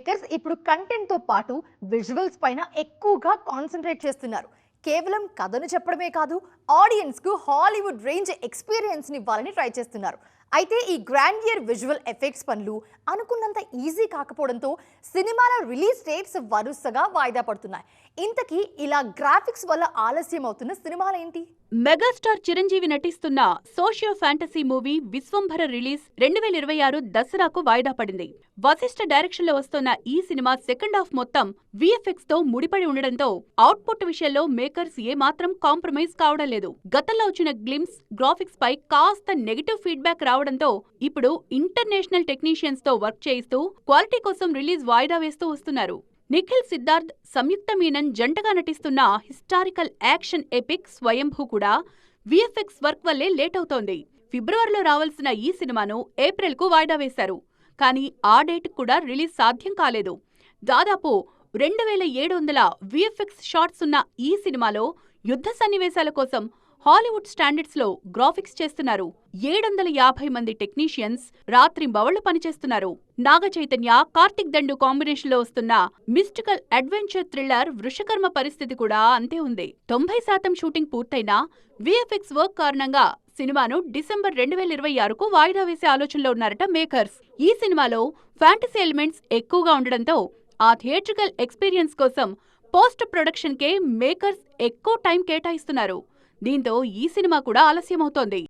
Makers ఇప్పుడు content తో పాటు విజువల్స్ పైన ఎక్కువగా కాన్సంట్రేట్ చేస్తున్నారు. కేవలం కథను చెప్పడమే కాదు, ఆడియన్స్ కు హాలీవుడ్ రేంజ్ ఎక్స్పీరియన్స్ ని ఇవ్వాలని ట్రై చేస్తున్నారు. అయితే ఈ గ్రాండియర్ విజువల్ ఎఫెక్ట్స్ పనులు అనుకున్నంత ఈజీ కాకపోవడంతో సినిమాల రిలీజ్ డేట్స్ వరుసగా వాయిదా పడుతున్నాయి. ఇంతకీ ఇలా గ్రాఫిక్స్ వల్ల ఆలస్యం అవుతున్న సినిమాలేంటి? మెగాస్టార్ చిరంజీవి నటిస్తున్న socio fantasy movie Vishwambhara release 2026 దసరాకు వాయిదా పడింది. వశిష్ఠ డైరెక్షన్ లో వస్తున్న ఈ సినిమా సెకండ్ హాఫ్ మొత్తం విఎఫ్ఎక్స్ తో ముడిపడి ఉండడంతో అవుట్పుట్ విషయంలో మేకర్స్ ఏమాత్రం కాంప్రమైజ్ కావడం లేదు. గతంలో వచ్చిన గ్లిమ్స్ గ్రాఫిక్స్ పై కాస్త నెగటివ్ ఫీడ్బ్యాక్ రావడంతో ఇప్పుడు ఇంటర్నేషనల్ టెక్నీషియన్స్ తో వర్క్ చేయిస్తూ క్వాలిటీ కోసం రిలీజ్ వాయిదా వేస్తూ వస్తున్నారు. నిఖిల్ సిద్ధార్థ్, సంయుక్త మీనన్ జంటగా నటిస్తున్న హిస్టారికల్ యాక్షన్ ఎపిక్ స్వయంభూ కూడా విఎఫ్ఎక్స్ వర్క్ వల్లే లేట్ అవుతోంది. ఫిబ్రవరిలో రావాల్సిన ఈ సినిమాను ఏప్రిల్కు వాయిదా వేశారు. కానీ ఆ డేట్ కూడా రిలీజ్ సాధ్యం కాలేదు. దాదాపు 2700 విఎఫ్ఎక్స్ షాట్స్ ఉన్న ఈ సినిమాలో యుద్ధ సన్నివేశాల కోసం హాలీవుడ్ స్టాండర్డ్స్ లో గ్రాఫిక్స్ చేస్తున్నారు. 750 మంది టెక్నీషియన్స్ రాత్రింబవళ్లు పనిచేస్తున్నారు. నాగ చైతన్య, కార్తిక్ దండు కాంబినేషన్ లో వస్తున్న మిస్టికల్ అడ్వెంచర్ థ్రిల్లర్ వృషకర్మ పరిస్థితి కూడా అంతే ఉంది. 90% షూటింగ్ పూర్తయినా విఎఫ్ఎక్స్ వర్క్ కారణంగా సినిమాను డిసెంబర్ 2026కు వాయిదా వేసే ఆలోచనలో ఉన్నారట మేకర్స్. ఈ సినిమాలో ఫ్యాంటసీ ఎలిమెంట్స్ ఎక్కువగా ఉండడంతో ఆ థియేట్రికల్ ఎక్స్పీరియన్స్ కోసం పోస్ట్ ప్రొడక్షన్ కే మేకర్స్ ఎక్కువ టైం కేటాయిస్తున్నారు. దీంతో ఈ సినిమా కూడా ఆలస్యమవుతోంది.